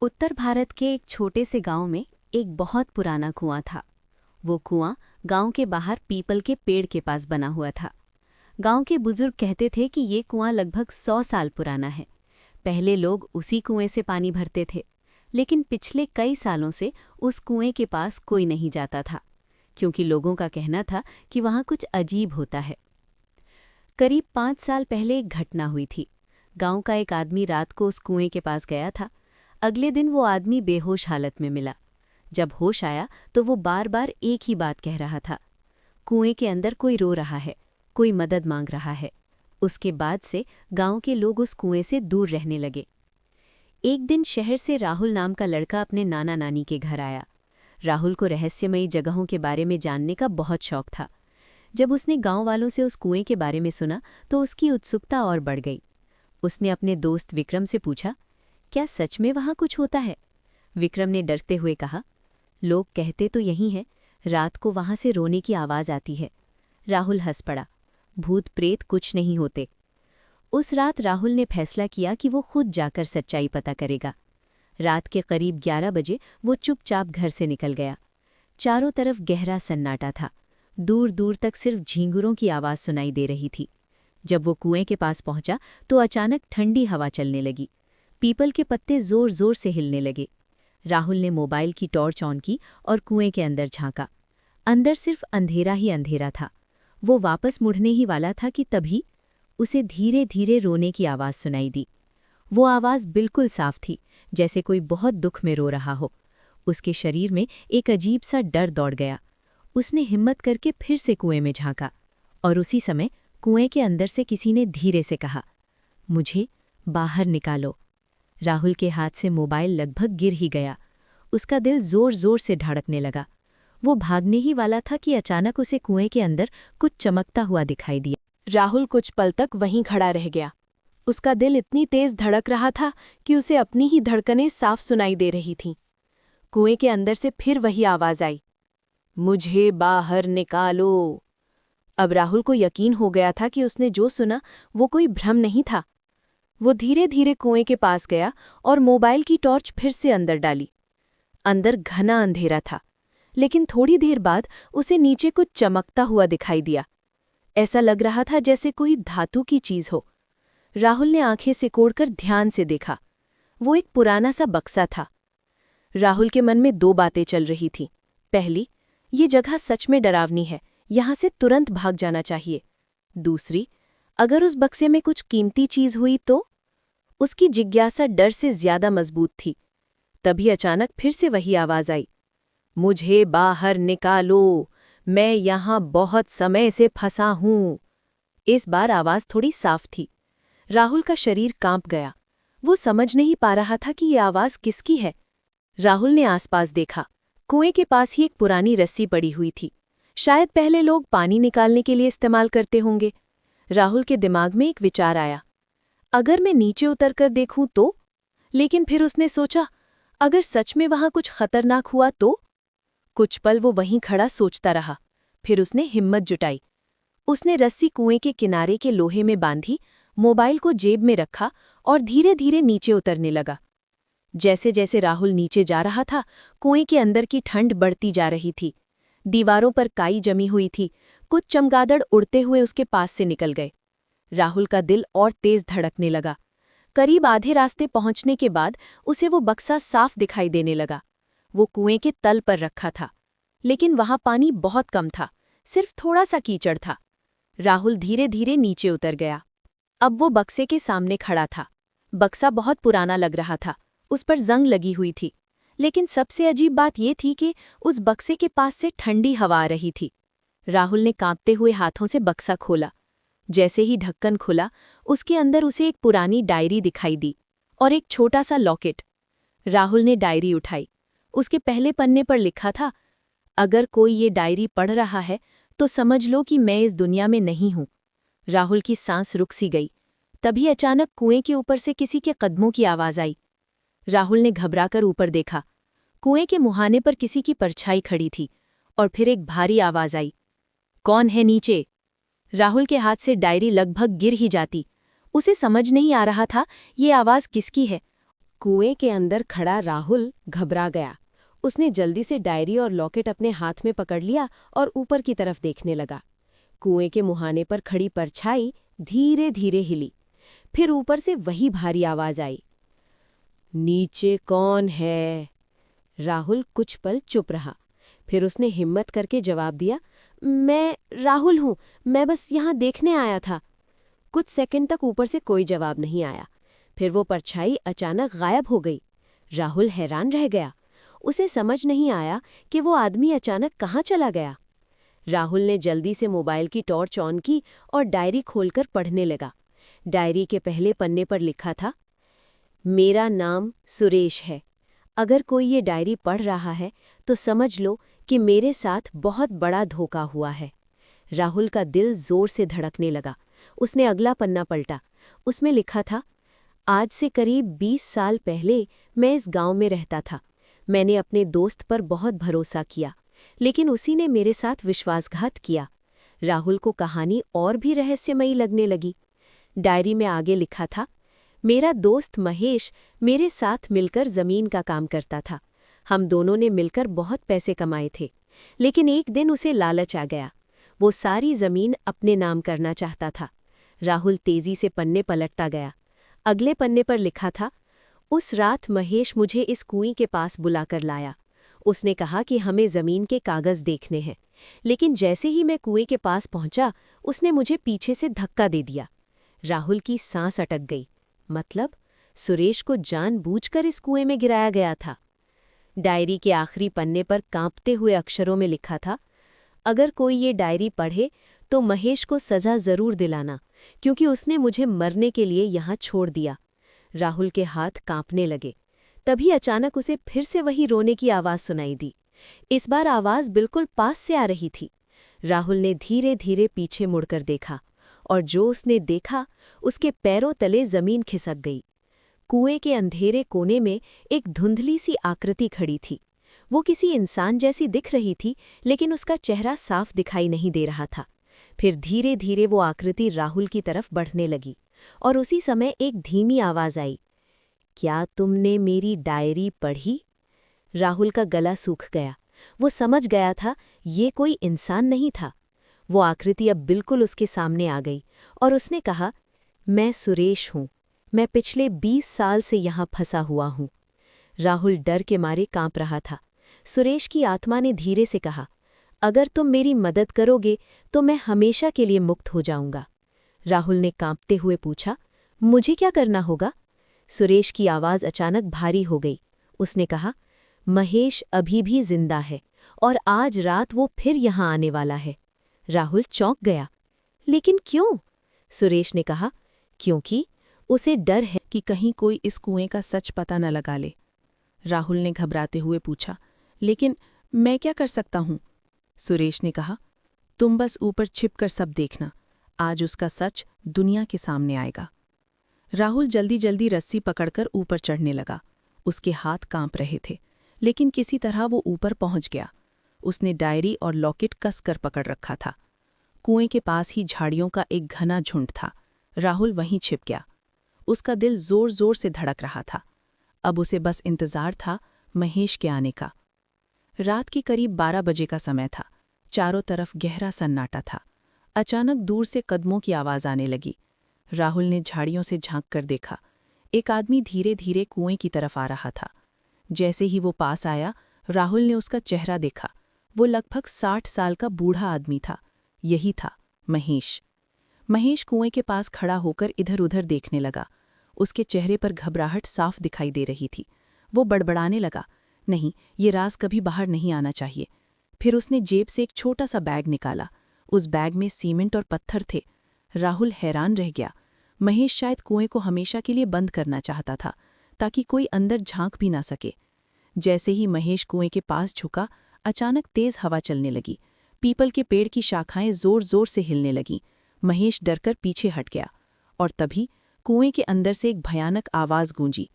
उत्तर भारत के एक छोटे से गांव में एक बहुत पुराना कुआं था। वो कुआं गांव के बाहर पीपल के पेड़ के पास बना हुआ था। गांव के बुजुर्ग कहते थे कि ये कुआं लगभग 100 साल पुराना है। पहले लोग उसी कुएं से पानी भरते थे, लेकिन पिछले कई सालों से उस कुएं के पास कोई नहीं जाता था, क्योंकि लोगों का कहना था कि वहां कुछ अजीब होता है। करीब 5 साल पहले एक घटना हुई थी। गांव का एक आदमी रात को उस कुएं के पास गया था। अगले दिन वो आदमी बेहोश हालत में मिला। जब होश आया तो वो बार बार एक ही बात कह रहा था, कुएं के अंदर कोई रो रहा है, कोई मदद मांग रहा है। उसके बाद से गांव के लोग उस कुएं से दूर रहने लगे। एक दिन शहर से राहुल नाम का लड़का अपने नाना नानी के घर आया। राहुल को रहस्यमयी जगहों के बारे में जानने का बहुत शौक था। जब उसने गांव वालों से उस कुएं के बारे में सुना तो उसकी उत्सुकता और बढ़ गई। उसने अपने दोस्त विक्रम से पूछा, क्या सच में वहां कुछ होता है? विक्रम ने डरते हुए कहा, लोग कहते तो यही हैं, रात को वहां से रोने की आवाज आती है। राहुल हंस पड़ा, भूत प्रेत कुछ नहीं होते। उस रात राहुल ने फैसला किया कि वो खुद जाकर सच्चाई पता करेगा। रात के करीब 11 बजे वो चुपचाप घर से निकल गया। चारों तरफ गहरा सन्नाटा था। दूर दूर तक सिर्फ झींगुरों की आवाज सुनाई दे रही थी। जब वो कुएं के पास पहुंचा तो अचानक ठंडी हवा चलने लगी। पीपल के पत्ते जोर जोर से हिलने लगे। राहुल ने मोबाइल की टॉर्च ऑन की और कुएं के अंदर झांका। अंदर सिर्फ अंधेरा ही अंधेरा था। वो वापस मुड़ने ही वाला था कि तभी उसे धीरे धीरे रोने की आवाज़ सुनाई दी। वो आवाज़ बिल्कुल साफ थी, जैसे कोई बहुत दुख में रो रहा हो। उसके शरीर में एक अजीब सा डर दौड़ गया। उसने हिम्मत करके फिर से कुएं में झांका और उसी समय कुएं के अंदर से किसी ने धीरे से कहा, मुझे बाहर निकालो। राहुल के हाथ से मोबाइल लगभग गिर ही गया। उसका दिल जोर जोर से धड़कने लगा। वो भागने ही वाला था कि अचानक उसे कुएं के अंदर कुछ चमकता हुआ दिखाई दिया। राहुल कुछ पल तक वहीं खड़ा रह गया। उसका दिल इतनी तेज धड़क रहा था कि उसे अपनी ही धड़कनें साफ सुनाई दे रही थीं। कुएं के अंदर से फिर वही आवाज आई, मुझे बाहर निकालो। अब राहुल को यकीन हो गया था कि उसने जो सुना वो कोई भ्रम नहीं था। वो धीरे धीरे कुएं के पास गया और मोबाइल की टॉर्च फिर से अंदर डाली। अंदर घना अंधेरा था, लेकिन थोड़ी देर बाद उसे नीचे कुछ चमकता हुआ दिखाई दिया। ऐसा लग रहा था जैसे कोई धातु की चीज हो। राहुल ने आंखें सिकोड़कर ध्यान से देखा। वो एक पुराना सा बक्सा था। राहुल के मन में दो बातें चल रही थीं। पहली, ये जगह सच में डरावनी है, यहां से तुरंत भाग जाना चाहिए। दूसरी, अगर उस बक्से में कुछ कीमती चीज हुई तो? उसकी जिज्ञासा डर से ज्यादा मजबूत थी। तभी अचानक फिर से वही आवाज आई, मुझे बाहर निकालो, मैं यहां बहुत समय से फंसा हूं। इस बार आवाज थोड़ी साफ थी। राहुल का शरीर कांप गया। वो समझ नहीं पा रहा था कि ये आवाज किसकी है। राहुल ने आसपास देखा। कुएं के पास ही एक पुरानी रस्सी पड़ी हुई थी। शायद पहले लोग पानी निकालने के लिए इस्तेमाल करते होंगे। राहुल के दिमाग में एक विचार आया, अगर मैं नीचे उतरकर देखूं तो? लेकिन फिर उसने सोचा, अगर सच में वहां कुछ खतरनाक हुआ तो? कुछ पल वो वहीं खड़ा सोचता रहा। फिर उसने हिम्मत जुटाई। उसने रस्सी कुएं के किनारे के लोहे में बांधी, मोबाइल को जेब में रखा और धीरे धीरे नीचे उतरने लगा। जैसे जैसे राहुल नीचे जा रहा था, कुएं के अंदर की ठंड बढ़ती जा रही थी। दीवारों पर काई जमी हुई थी। कुछ चमगादड़ उड़ते हुए उसके पास से निकल गए। राहुल का दिल और तेज धड़कने लगा। करीब आधे रास्ते पहुंचने के बाद उसे वो बक्सा साफ दिखाई देने लगा। वो कुएं के तल पर रखा था, लेकिन वहां पानी बहुत कम था, सिर्फ थोड़ा सा कीचड़ था। राहुल धीरे धीरे नीचे उतर गया। अब वो बक्से के सामने खड़ा था। बक्सा बहुत पुराना लग रहा था, उस पर जंग लगी हुई थी। लेकिन सबसे अजीब बात ये थी कि उस बक्से के पास से ठंडी हवा आ रही थी। राहुल ने कांपते हुए हाथों से बक्सा खोला। जैसे ही ढक्कन खुला, उसके अंदर उसे एक पुरानी डायरी दिखाई दी और एक छोटा सा लॉकेट। राहुल ने डायरी उठाई। उसके पहले पन्ने पर लिखा था, अगर कोई ये डायरी पढ़ रहा है तो समझ लो कि मैं इस दुनिया में नहीं हूं। राहुल की सांस रुक सी गई। तभी अचानक कुएं के ऊपर से किसी के कदमों की आवाज आई। राहुल ने घबराकर ऊपर देखा। कुएं के मुहाने पर किसी की परछाई खड़ी थी और फिर एक भारी आवाज आई, कौन है नीचे? राहुल के हाथ से डायरी लगभग गिर ही जाती। उसे समझ नहीं आ रहा था ये आवाज किसकी है कुएं के अंदर खड़ा राहुल घबरा गया। उसने जल्दी से डायरी और लॉकेट अपने हाथ में पकड़ लिया और ऊपर की तरफ देखने लगा। कुएं के मुहाने पर खड़ी परछाई धीरे धीरे हिली। फिर ऊपर से वही भारी आवाज आई, नीचे कौन है? राहुल कुछ पल चुप रहा। फिर उसने हिम्मत करके जवाब दिया, मैं राहुल हूं, मैं बस यहां देखने आया था। कुछ सेकंड तक ऊपर से कोई जवाब नहीं आया। फिर वो परछाई अचानक गायब हो गई। राहुल हैरान रह गया। उसे समझ नहीं आया कि वो आदमी अचानक कहाँ चला गया। राहुल ने जल्दी से मोबाइल की टॉर्च ऑन की और डायरी खोलकर पढ़ने लगा। डायरी के पहले पन्ने पर लिखा था, मेरा नाम सुरेश है। अगर कोई ये डायरी पढ़ रहा है तो समझ लो कि मेरे साथ बहुत बड़ा धोखा हुआ है। राहुल का दिल जोर से धड़कने लगा। उसने अगला पन्ना पलटा। उसमें लिखा था, आज से करीब 20 साल पहले मैं इस गांव में रहता था। मैंने अपने दोस्त पर बहुत भरोसा किया, लेकिन उसी ने मेरे साथ विश्वासघात किया। राहुल को कहानी और भी रहस्यमयी लगने लगी। डायरी में आगे लिखा था, मेरा दोस्त महेश मेरे साथ मिलकर जमीन का काम करता था। हम दोनों ने मिलकर बहुत पैसे कमाए थे, लेकिन एक दिन उसे लालच आ गया। वो सारी जमीन अपने नाम करना चाहता था। राहुल तेजी से पन्ने पलटता गया। अगले पन्ने पर लिखा था, उस रात महेश मुझे इस कुएं के पास बुलाकर लाया। उसने कहा कि हमें जमीन के कागज देखने हैं, लेकिन जैसे ही मैं कुएं के पास पहुंचा, उसने मुझे पीछे से धक्का दे दिया। राहुल की सांस अटक गई। मतलब सुरेश को जानबूझकर इस कुएं में गिराया गया था। डायरी के आखिरी पन्ने पर कांपते हुए अक्षरों में लिखा था, अगर कोई ये डायरी पढ़े तो महेश को सजा जरूर दिलाना, क्योंकि उसने मुझे मरने के लिए यहां छोड़ दिया। राहुल के हाथ कांपने लगे। तभी अचानक उसे फिर से वही रोने की आवाज सुनाई दी। इस बार आवाज बिल्कुल पास से आ रही थी। राहुल ने धीरे धीरे पीछे मुड़कर देखा, और जो उसने देखा उसके पैरों तले जमीन खिसक गई। कुएं के अंधेरे कोने में एक धुंधली सी आकृति खड़ी थी। वो किसी इंसान जैसी दिख रही थी, लेकिन उसका चेहरा साफ दिखाई नहीं दे रहा था। फिर धीरे धीरे वो आकृति राहुल की तरफ बढ़ने लगी, और उसी समय एक धीमी आवाज आई, क्या तुमने मेरी डायरी पढ़ी? राहुल का गला सूख गया। वो समझ गया था ये कोई इंसान नहीं था। वो आकृति अब बिल्कुल उसके सामने आ गई, और उसने कहा, मैं सुरेश हूं। मैं पिछले 20 साल से यहां फंसा हुआ हूं। राहुल डर के मारे कांप रहा था। सुरेश की आत्मा ने धीरे से कहा, अगर तुम मेरी मदद करोगे तो मैं हमेशा के लिए मुक्त हो जाऊंगा। राहुल ने कांपते हुए पूछा, मुझे क्या करना होगा? सुरेश की आवाज अचानक भारी हो गई। उसने कहा, महेश अभी भी जिंदा है, और आज रात वो फिर यहां आने वाला है। राहुल चौंक गया। लेकिन क्यों? सुरेश ने कहा, क्योंकि उसे डर है कि कहीं कोई इस कुएं का सच पता न लगा ले। राहुल ने घबराते हुए पूछा, लेकिन मैं क्या कर सकता हूं? सुरेश ने कहा, तुम बस ऊपर छिपकर सब देखना। आज उसका सच दुनिया के सामने आएगा। राहुल जल्दी जल्दी रस्सी पकड़कर ऊपर चढ़ने लगा। उसके हाथ कांप रहे थे, लेकिन किसी तरह वो ऊपर पहुंच गया। उसने डायरी और लॉकेट कसकर पकड़ रखा था। कुएं के पास ही झाड़ियों का एक घना झुंड था। राहुल वहीं छिप गया। उसका दिल जोर जोर से धड़क रहा था। अब उसे बस इंतजार था महेश के आने का। रात के करीब 12 बजे का समय था। चारों तरफ गहरा सन्नाटा था। अचानक दूर से कदमों की आवाज आने लगी। राहुल ने झाड़ियों से झांक कर देखा। एक आदमी धीरे धीरे कुएं की तरफ आ रहा था। जैसे ही वो पास आया, राहुल ने उसका चेहरा देखा। वो लगभग 60 साल का बूढ़ा आदमी था। यही था महेश। महेश कुएं के पास खड़ा होकर इधर उधर देखने लगा। उसके चेहरे पर घबराहट साफ दिखाई दे रही थी। वो बड़बड़ाने लगा, नहीं, ये राज कभी बाहर नहीं आना चाहिए। फिर उसने जेब से एक छोटा सा बैग निकाला। उस बैग में सीमेंट और पत्थर थे। राहुल हैरान रह गया। महेश शायद कुएं को हमेशा के लिए बंद करना चाहता था, ताकि कोई अंदर झांक भी ना सके। जैसे ही महेश कुएं के पास झुका, अचानक तेज हवा चलने लगी। पीपल के पेड़ की शाखाएं जोर जोर से हिलने लगीं। महेश डरकर पीछे हट गया, और तभी कुएं के अंदर से एक भयानक आवाज गूंजी,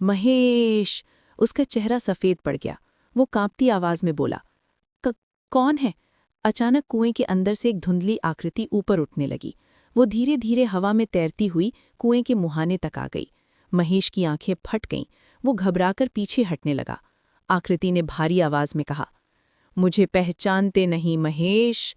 महेश! उसका चेहरा सफ़ेद पड़ गया। वो कांपती आवाज में बोला, कौन है? अचानक कुएं के अंदर से एक धुंधली आकृति ऊपर उठने लगी। वो धीरे धीरे हवा में तैरती हुई कुएं के मुहाने तक आ गई। महेश की आंखें फट गईं। वो घबराकर पीछे हटने लगा। आकृति ने भारी आवाज में कहा, मुझे पहचानते नहीं महेश।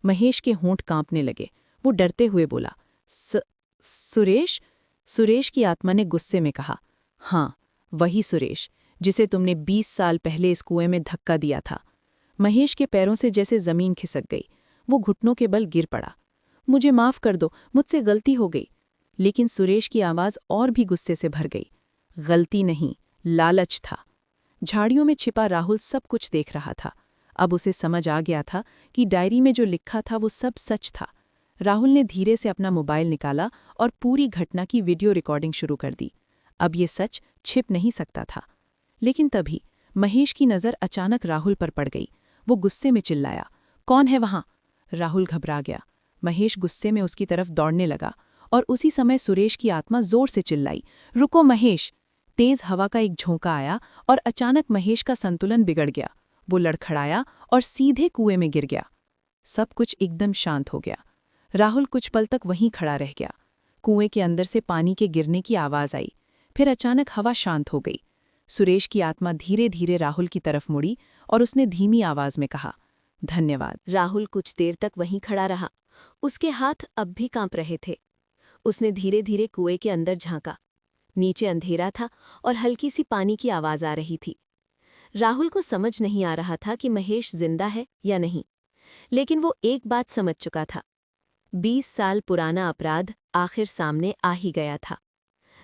महेश के होंठ कांपने लगे। वो डरते हुए बोला, सुरेश? सुरेश की आत्मा ने गुस्से में कहा, हाँ, वही सुरेश जिसे तुमने 20 साल पहले इस कुएं में धक्का दिया था। महेश के पैरों से जैसे जमीन खिसक गई। वो घुटनों के बल गिर पड़ा। मुझे माफ कर दो, मुझसे गलती हो गई। लेकिन सुरेश की आवाज और भी गुस्से से भर गई। गलती नहीं, लालच था। झाड़ियों में छिपा राहुल सब कुछ देख रहा था। अब उसे समझ आ गया था कि डायरी में जो लिखा था वो सब सच था। राहुल ने धीरे से अपना मोबाइल निकाला और पूरी घटना की वीडियो रिकॉर्डिंग शुरू कर दी। अब ये सच छिप नहीं सकता था। लेकिन तभी महेश की नज़र अचानक राहुल पर पड़ गई। वो गुस्से में चिल्लाया, कौन है वहाँ? राहुल घबरा गया। महेश गुस्से में उसकी तरफ दौड़ने लगा और उसी समय सुरेश की आत्मा जोर से चिल्लाई, रुको महेश! तेज हवा का एक झोंका आया और अचानक महेश का संतुलन बिगड़ गया। वो लड़खड़ाया और सीधे कुएं में गिर गया। सब कुछ एकदम शांत हो गया। राहुल कुछ पल तक वहीं खड़ा रह गया। कुएं के अंदर से पानी के गिरने की आवाज आई। फिर अचानक हवा शांत हो गई। सुरेश की आत्मा धीरे धीरे राहुल की तरफ मुड़ी और उसने धीमी आवाज में कहा, धन्यवाद। राहुल कुछ देर तक वहीं खड़ा रहा। उसके हाथ अब भी कांप रहे थे। उसने धीरे धीरे कुएं के अंदर झांका। नीचे अंधेरा था और हल्की सी पानी की आवाज आ रही थी। राहुल को समझ नहीं आ रहा था कि महेश जिंदा है या नहीं, लेकिन वो एक बात समझ चुका था। 20 साल पुराना अपराध आखिर सामने आ ही गया था।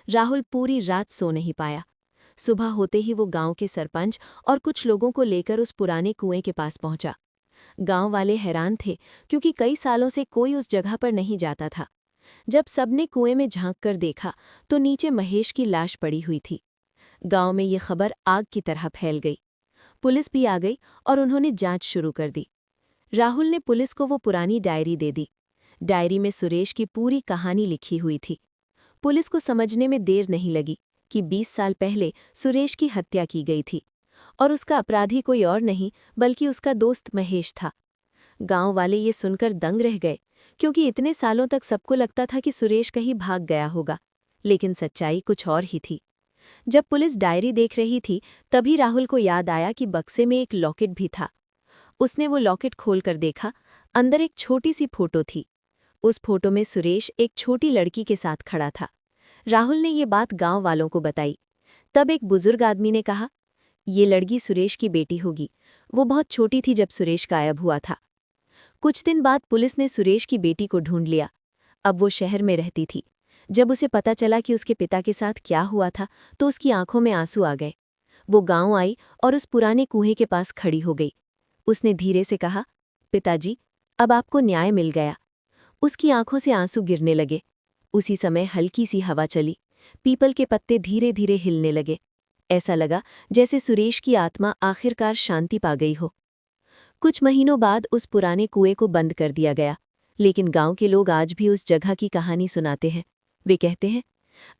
राहुल पूरी रात सो नहीं पाया। सुबह होते ही वो गांव के सरपंच और कुछ लोगों को लेकर उस पुराने कुएं के पास पहुंचा। गांव वाले हैरान थे क्योंकि कई सालों से कोई उस जगह पर नहीं जाता था। जब सबने कुएं में झांक कर देखा तो नीचे महेश की लाश पड़ी हुई थी। गांव में ये खबर आग की तरह फैल गई। पुलिस भी आ गई और उन्होंने जांच शुरू कर दी। राहुल ने पुलिस को वो पुरानी डायरी दे दी। डायरी में सुरेश की पूरी कहानी लिखी हुई थी। पुलिस को समझने में देर नहीं लगी कि 20 साल पहले सुरेश की हत्या की गई थी और उसका अपराधी कोई और नहीं बल्कि उसका दोस्त महेश था। गांव वाले ये सुनकर दंग रह गए क्योंकि इतने सालों तक सबको लगता था कि सुरेश कहीं भाग गया होगा, लेकिन सच्चाई कुछ और ही थी। जब पुलिस डायरी देख रही थी तभी राहुल को याद आया कि बक्से में एक लॉकेट भी था। उसने वो लॉकेट खोलकर देखा। अंदर एक छोटी सी फोटो थी। उस फोटो में सुरेश एक छोटी लड़की के साथ खड़ा था। राहुल ने ये बात गांव वालों को बताई। तब एक बुजुर्ग आदमी ने कहा, ये लड़की सुरेश की बेटी होगी। वो बहुत छोटी थी जब सुरेश गायब हुआ था। कुछ दिन बाद पुलिस ने सुरेश की बेटी को ढूंढ लिया। अब वो शहर में रहती थी। जब उसे पता चला कि उसके पिता के साथ क्या हुआ था तो उसकी आंखों में आंसू आ गए। वो गांव आई और उस पुराने कुएं के पास खड़ी हो गई। उसने धीरे से कहा, पिताजी, अब आपको न्याय मिल गया। उसकी आंखों से आंसू गिरने लगे। उसी समय हल्की सी हवा चली। पीपल के पत्ते धीरे धीरे हिलने लगे। ऐसा लगा जैसे सुरेश की आत्मा आखिरकार शांति पा गई हो। कुछ महीनों बाद उस पुराने कुएं को बंद कर दिया गया, लेकिन गांव के लोग आज भी उस जगह की कहानी सुनाते हैं। वे कहते हैं,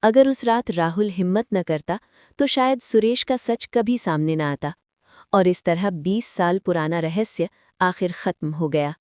अगर उस रात राहुल हिम्मत न करता तो शायद सुरेश का सच कभी सामने न आता और इस तरह 20 साल पुराना रहस्य आखिर खत्म हो गया।